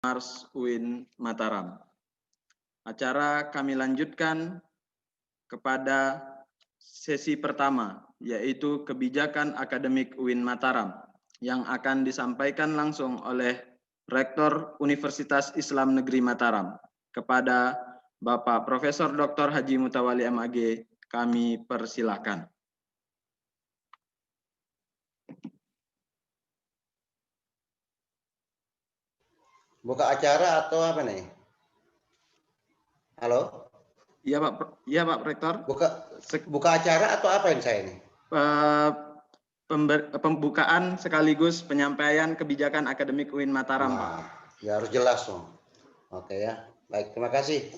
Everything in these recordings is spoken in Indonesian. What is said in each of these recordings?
Mars UIN Mataram. Acara kami lanjutkan kepada sesi pertama, yaitu kebijakan akademik UIN Mataram, yang akan disampaikan langsung oleh Rektor Universitas Islam Negeri Mataram. Kepada Bapak Profesor Dr. Haji Mutawali MAG, kami persilahkan. Buka acara atau apa nih? Halo? Iya Pak Rektor. Buka acara atau apa yang saya ini? Pembukaan sekaligus penyampaian kebijakan akademik UIN Mataram, Pak. Ya harus jelas dong. Oke ya. Baik, terima kasih.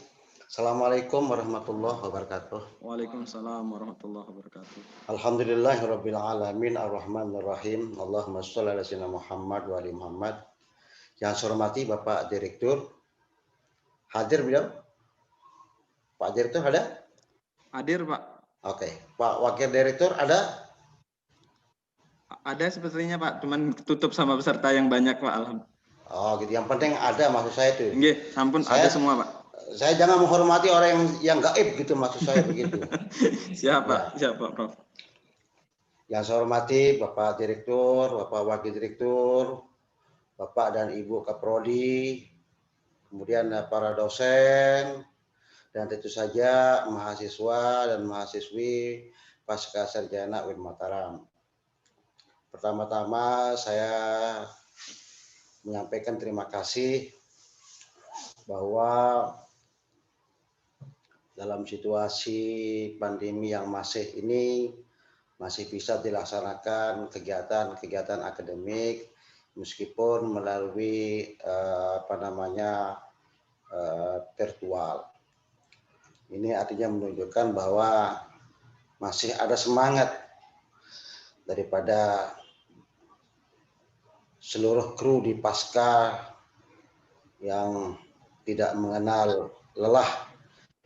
Assalamualaikum warahmatullahi wabarakatuh. Waalaikumsalam warahmatullahi wabarakatuh. Alhamdulillahirabbil alamin arrahmanirrahim. Allahumma shalli ala sayyidina Muhammad wa ali Muhammad. Yang saya hormati Bapak Direktur. Hadir beliau? Pak Direktur ada? Hadir, Pak. Oke. Pak Wakil Direktur ada? Ada sepertinya, Pak. Cuman tutup sama peserta yang banyak, Pak. Oh, gitu. Yang penting ada maksud saya itu. Nggih, sampun ada semua, Pak. Saya jangan menghormati orang yang gaib gitu maksud saya begitu. Siapa? Ya. Siapa, Prof? Yang saya hormati Bapak Direktur, Bapak Wakil Direktur, Bapak dan Ibu Kaprodi, kemudian para dosen, dan tentu saja mahasiswa dan mahasiswi Pasca Sarjana UIN Mataram. Pertama-tama saya menyampaikan terima kasih bahwa dalam situasi pandemi yang masih bisa dilaksanakan kegiatan akademik meskipun melalui virtual. Ini artinya menunjukkan bahwa masih ada semangat daripada seluruh kru di Pasca yang tidak mengenal lelah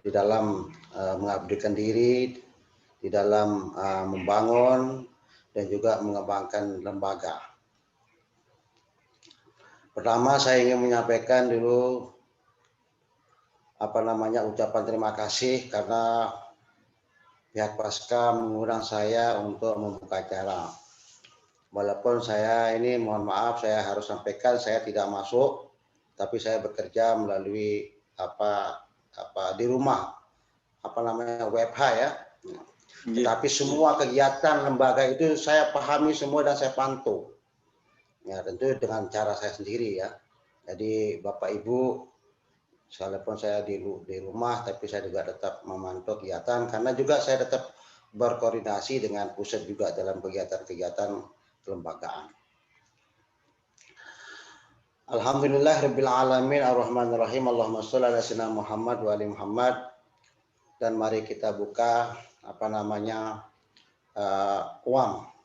di dalam mengabdikan diri, di dalam membangun dan juga mengembangkan lembaga. Pertama saya ingin menyampaikan dulu ucapan terima kasih karena pihak Pasca mengundang saya untuk membuka acara. Walaupun saya ini mohon maaf saya harus sampaikan saya tidak masuk, tapi saya bekerja melalui di rumah WFH ya. Tetapi semua kegiatan lembaga itu saya pahami semua dan saya pantau. Ya tentu dengan cara saya sendiri ya. Jadi Bapak Ibu, walaupun saya di rumah tapi saya juga tetap memantau kegiatan karena juga saya tetap berkoordinasi dengan pusat juga dalam kegiatan-kegiatan kelembagaan. Alhamdulillahirabbil alamin arrahmanirrahim. Allahumma shalli ala sayyidina Muhammad wa ali Muhammad. Dan mari kita buka uang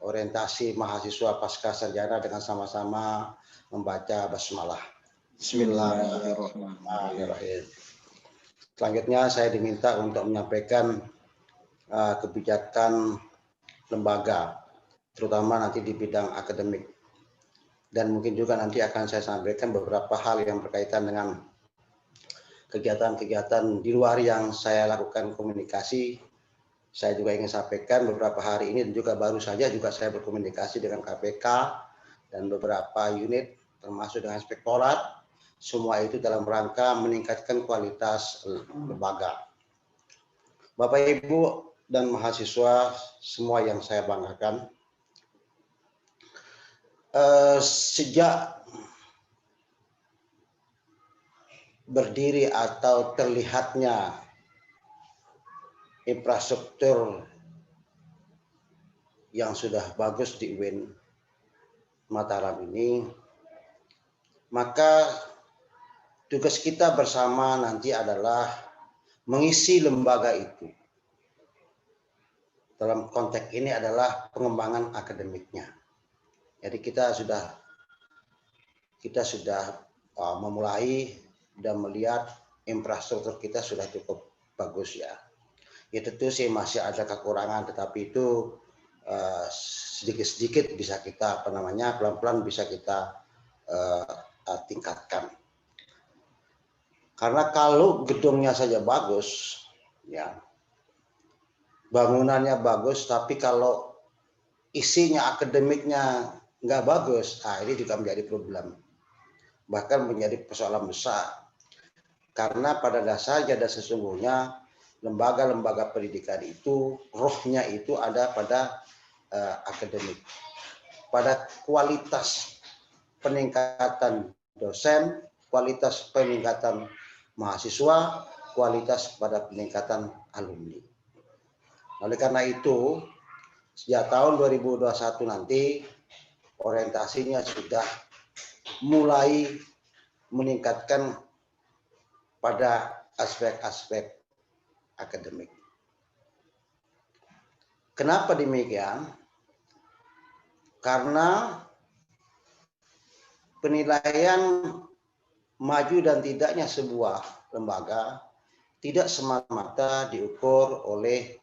orientasi mahasiswa Pasca Sarjana dengan sama-sama membaca basmalah. Bismillahirrahmanirrahim. Selanjutnya saya diminta untuk menyampaikan kebijakan lembaga, terutama nanti di bidang akademik. Dan mungkin juga nanti akan saya sampaikan beberapa hal yang berkaitan dengan kegiatan-kegiatan di luar yang saya lakukan komunikasi. Saya juga ingin sampaikan beberapa hari ini dan juga baru saja juga saya berkomunikasi dengan KPK dan beberapa unit termasuk dengan inspektorat. Semua itu dalam rangka meningkatkan kualitas lembaga. Bapak Ibu dan mahasiswa semua yang saya banggakan, sejak berdiri atau terlihatnya infrastruktur yang sudah bagus di UIN Mataram ini, maka tugas kita bersama nanti adalah mengisi lembaga itu. Dalam konteks ini adalah pengembangan akademiknya. Jadi kita sudah memulai dan melihat infrastruktur kita sudah cukup bagus ya. Ya tentu sih masih ada kekurangan, tetapi itu sedikit-sedikit bisa kita pelan-pelan bisa kita tingkatkan. Karena kalau gedungnya saja bagus, ya, bangunannya bagus, tapi kalau isinya akademiknya nggak bagus, ini juga menjadi problem. Bahkan menjadi persoalan besar. Karena pada dasarnya dan sesungguhnya lembaga-lembaga pendidikan itu, rohnya itu ada pada akademik. Pada kualitas peningkatan dosen, kualitas peningkatan mahasiswa, kualitas pada peningkatan alumni. Oleh karena itu, sejak tahun 2021 nanti orientasinya sudah mulai meningkatkan pada aspek-aspek akademik. Kenapa demikian? Karena penilaian maju dan tidaknya sebuah lembaga tidak semata-mata diukur oleh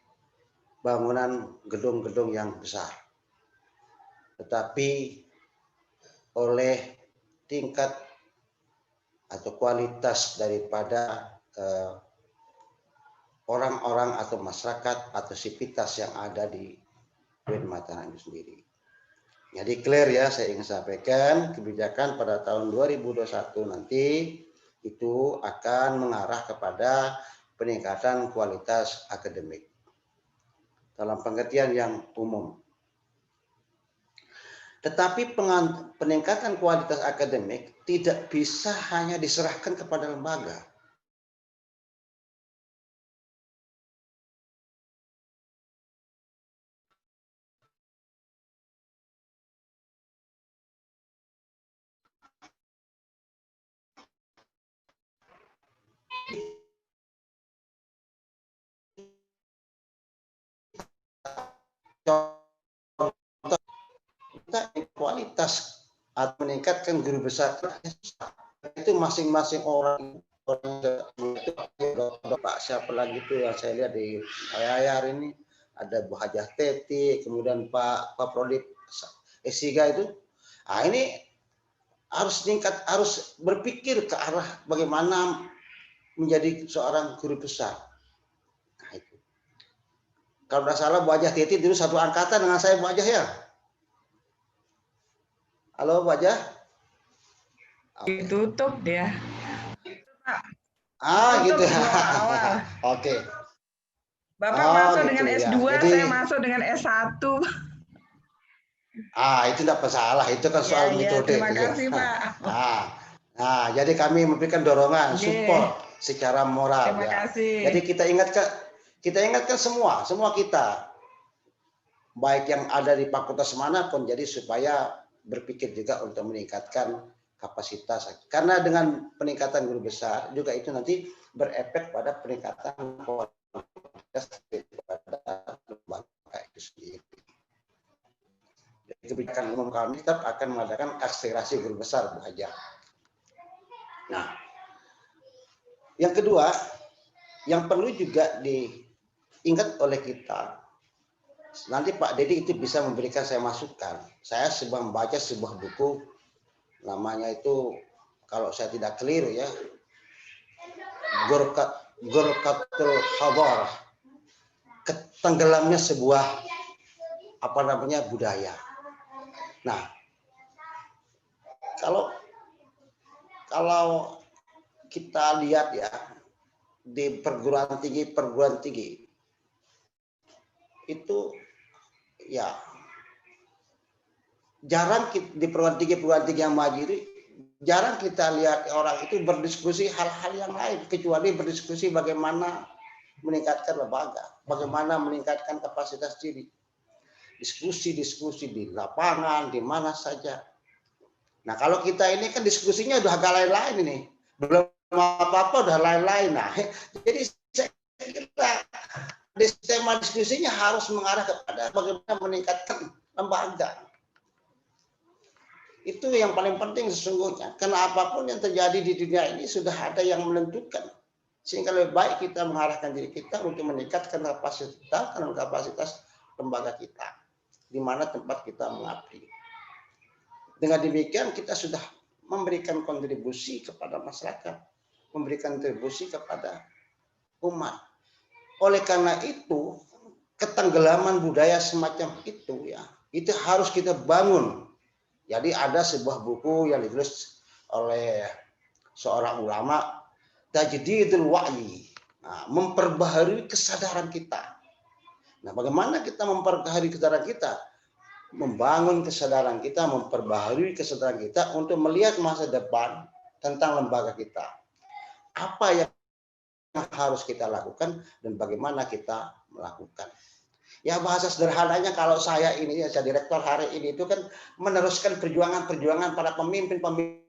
bangunan gedung-gedung yang besar, tetapi oleh tingkat atau kualitas daripada orang-orang atau masyarakat atau sivitas yang ada di UIN Mataram itu sendiri. Jadi clear ya, saya ingin sampaikan kebijakan pada tahun 2021 nanti itu akan mengarah kepada peningkatan kualitas akademik dalam pengertian yang umum. Tetapi peningkatan kualitas akademik tidak bisa hanya diserahkan kepada lembaga. Kita kualitas atau meningkatkan guru besar itu masing-masing orang itu Pak siapa lagi itu yang saya lihat di layar ini, ada Bu Hajah Teti, kemudian Pak Prodip Esiga itu. Ini harus berpikir ke arah bagaimana menjadi seorang guru besar. Nah, itu. Kalau tidak salah Bu Hajah Teti dulu satu angkatan dengan saya Bu Hajah ya. Halo Bu Hajah. Ditutup dia. Gitu. Awal. Oke. Bapak masuk gitu, dengan S2, ya. Jadi, saya masuk dengan S1. Itu tidak masalah, itu kan soal metode. Terima kasih, Pak. Jadi kami memberikan dorongan, support secara moral. Terima kasih. Jadi kita ingatkan semua kita, baik yang ada di fakultas manapun, jadi supaya berpikir juga untuk meningkatkan kapasitas. Karena dengan peningkatan guru besar juga itu nanti berefek pada peningkatan kualitas daripada lembaga itu sendiri. Jadi kebijakan umum kami tetap akan mengadakan akselerasi guru besar Bu Hajah. Nah, yang kedua, yang perlu juga diingat oleh kita, nanti Pak Dedi itu bisa memberikan saya masukan. Saya sedang membaca sebuah buku, namanya itu kalau saya tidak keliru ya, Gurkatul Habar, tenggelamnya sebuah budaya. Nah, kalau kita lihat ya di perguruan tinggi itu ya jarang di perguruan tinggi yang maju itu jarang kita lihat orang itu berdiskusi hal-hal yang lain kecuali berdiskusi bagaimana meningkatkan lembaga, bagaimana meningkatkan kapasitas diri. Diskusi di lapangan, di mana saja. Nah, kalau kita ini kan diskusinya udah agak lain-lain ini. Belum apa-apa udah lain-lain. Nah, jadi saya kira tema diskusinya harus mengarah kepada bagaimana meningkatkan lembaga. Itu yang paling penting sesungguhnya. Karena apapun yang terjadi di dunia ini sudah ada yang menentukan. Sehingga lebih baik kita mengarahkan diri kita untuk meningkatkan kapasitas lembaga kita. Di mana tempat kita mengabdi. Dengan demikian kita sudah memberikan kontribusi kepada masyarakat, memberikan kontribusi kepada umat. Oleh karena itu, ketenggelaman budaya semacam itu ya, itu harus kita bangun. Jadi ada sebuah buku yang ditulis oleh seorang ulama, Tajdidul Wa'yi, nah, memperbaharui kesadaran kita. Nah, bagaimana kita memperbaharui kesadaran kita? Membangun kesadaran kita, memperbaharui kesadaran kita untuk melihat masa depan tentang lembaga kita. Apa yang harus kita lakukan dan bagaimana kita melakukan. Ya bahasa sederhananya kalau saya ini ya jadi rektor hari ini itu kan meneruskan perjuangan-perjuangan para pemimpin-pemimpin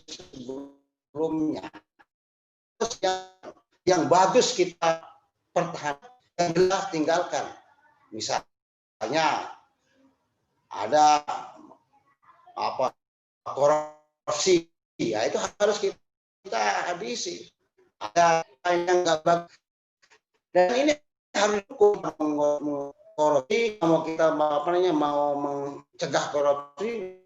sebelumnya. Terus yang bagus kita pertahankan, yang jelas tinggalkan. Misalnya ada apa korupsi, ya itu harus kita habisi. Ada yang nggak bagus dan ini harus hukum korupsi. Mau kita mau mencegah korupsi,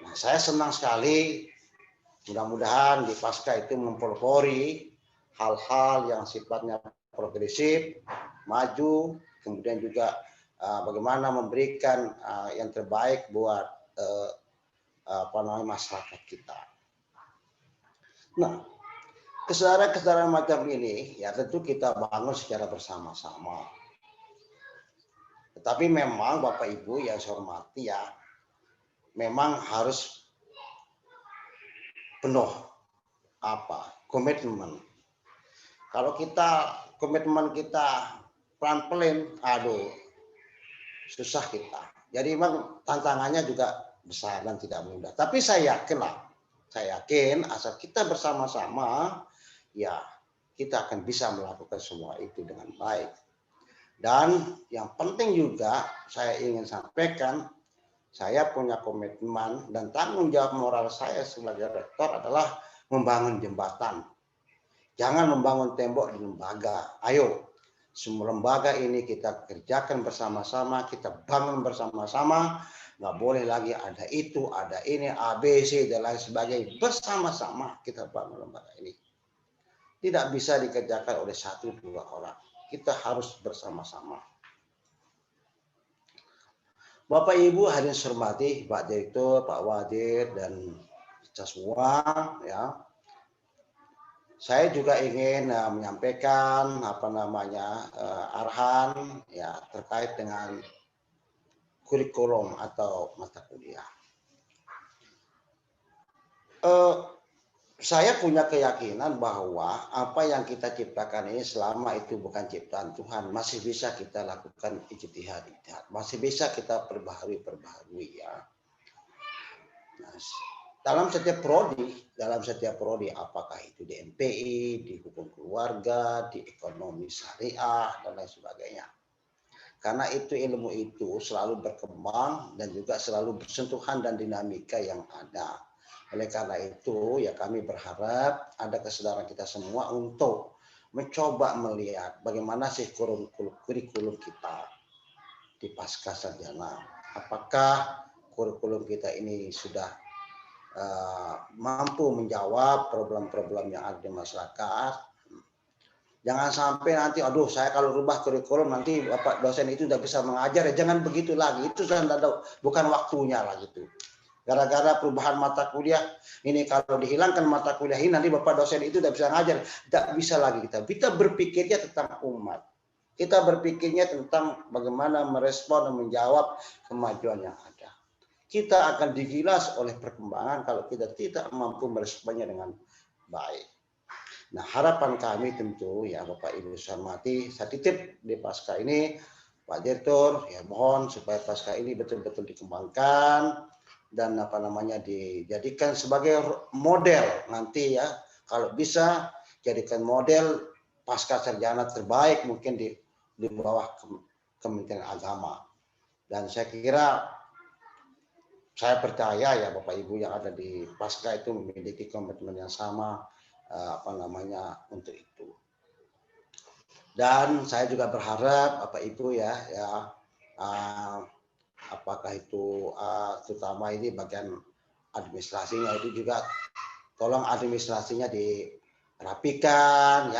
nah, saya senang sekali. Mudah-mudahan di Pasca itu mempelopori hal-hal yang sifatnya progresif, maju, kemudian juga bagaimana memberikan yang terbaik buat masyarakat kita. Nah, kesadaran-kesadaran macam ini ya tentu kita bangun secara bersama-sama. Tetapi memang Bapak Ibu yang saya hormati ya, memang harus penuh komitmen. Kalau komitmen kita pelan-pelan, aduh susah kita. Jadi memang tantangannya juga besar dan tidak mudah. Tapi saya yakin asal kita bersama-sama ya kita akan bisa melakukan semua itu dengan baik. Dan yang penting juga saya ingin sampaikan, saya punya komitmen dan tanggung jawab moral saya sebagai rektor adalah membangun jembatan. Jangan membangun tembok di lembaga. Ayo, semua lembaga ini kita kerjakan bersama-sama, kita bangun bersama-sama. Nggak boleh lagi ada itu, ada ini, ABC, dan lain sebagainya. Bersama-sama kita bangun lembaga ini. Tidak bisa dikerjakan oleh 1-2 orang. Kita harus bersama-sama. Bapak Ibu hadirin hormati, Pak Direktur, Pak Wadir, dan kita semua ya. Saya juga ingin menyampaikan arahan ya terkait dengan kurikulum atau mata kuliah. Saya punya keyakinan bahwa apa yang kita ciptakan ini selama itu bukan ciptaan Tuhan, masih bisa kita lakukan ijtihad, masih bisa kita perbaharui ya. Nah, dalam setiap prodi, apakah itu di MPI, di hukum keluarga, di ekonomi syariah dan lain sebagainya. Karena itu ilmu itu selalu berkembang dan juga selalu bersentuhan dan dinamika yang ada. Oleh karena itu ya kami berharap ada kesadaran kita semua untuk mencoba melihat bagaimana sih kurikulum kita di pasca sarjana. Apakah kurikulum kita ini sudah mampu menjawab problem-problem yang ada di masyarakat. Jangan sampai nanti, aduh saya kalau rubah kurikulum nanti Bapak dosen itu udah bisa mengajar, ya jangan begitu lagi. Itu bukan waktunya lah gitu. Gara-gara perubahan mata kuliah, ini kalau dihilangkan mata kuliah ini nanti Bapak dosen itu udah bisa ngajar. Tidak bisa lagi kita. Kita berpikirnya tentang umat. Kita berpikirnya tentang bagaimana merespon dan menjawab kemajuan yang ada. Kita akan digilas oleh perkembangan kalau kita tidak mampu meresponnya dengan baik. Nah, harapan kami tentu ya Bapak Ibu hormati, saya titip di pasca ini Pak Direktur ya mohon supaya pasca ini betul-betul dikembangkan dan dijadikan sebagai model nanti ya, kalau bisa jadikan model pasca sarjana terbaik mungkin di bawah Kementerian Agama. Dan saya kira saya percaya ya Bapak Ibu yang ada di Pasca itu memiliki komitmen yang sama untuk itu. Dan saya juga berharap Bapak Ibu ya apakah itu terutama ini bagian administrasinya itu juga tolong administrasinya dirapikan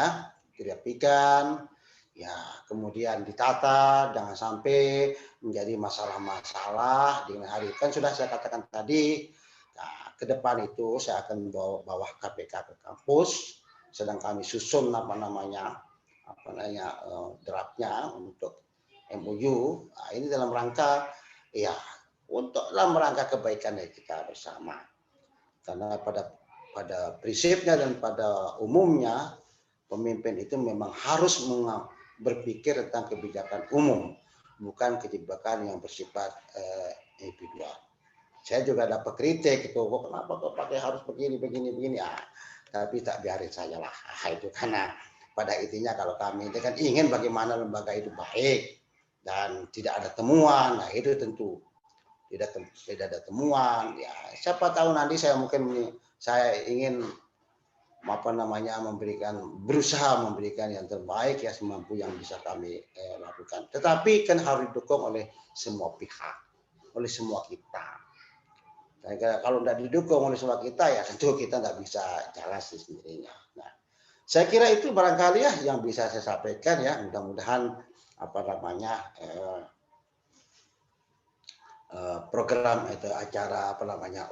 ya, kemudian ditata, jangan sampai menjadi masalah-masalah di hari. Kan sudah saya katakan tadi, nah, ke depan itu saya akan bawa KPK ke kampus, sedang kami susun draftnya untuk MOU. Nah, ini dalam rangka dalam rangka kebaikan dari kita bersama. Karena pada prinsipnya dan pada umumnya pemimpin itu memang harus berpikir tentang kebijakan umum, bukan kebijakan yang bersifat individual. Saya juga dapat kritik itu, kenapa kok pakai harus begini. Tapi tak biarin saja lah. Itu karena pada intinya kalau kami itu kan ingin bagaimana lembaga itu baik dan tidak ada temuan. Nah itu tentu tidak ada temuan. Ya siapa tahu nanti saya ingin berusaha memberikan yang terbaik ya semampu yang bisa kami lakukan. Tetapi kan harus didukung oleh semua pihak, oleh semua kita. Dan kalau tidak didukung oleh semua kita ya tentu kita tidak bisa jalan sendirinya. Nah, saya kira itu barangkali ya yang bisa saya sampaikan ya. Mudah-mudahan program itu acara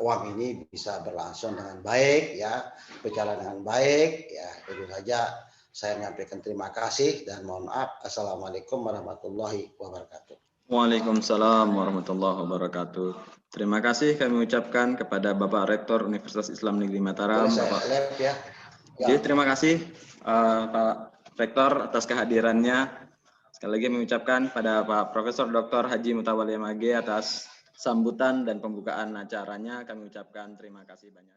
UAM ini bisa berlangsung dengan baik ya, berjalan dengan baik ya. Tentu saja saya menyampaikan terima kasih dan mohon maaf. Assalamualaikum warahmatullahi wabarakatuh. Waalaikumsalam warahmatullahi wabarakatuh. Terima kasih kami ucapkan kepada Bapak Rektor Universitas Islam Negeri Mataram. Jadi terima kasih Pak Rektor atas kehadirannya. Sekali lagi mengucapkan pada Pak Profesor Dr. Haji Mutawalli MAG atas sambutan dan pembukaan acaranya. Kami ucapkan terima kasih banyak.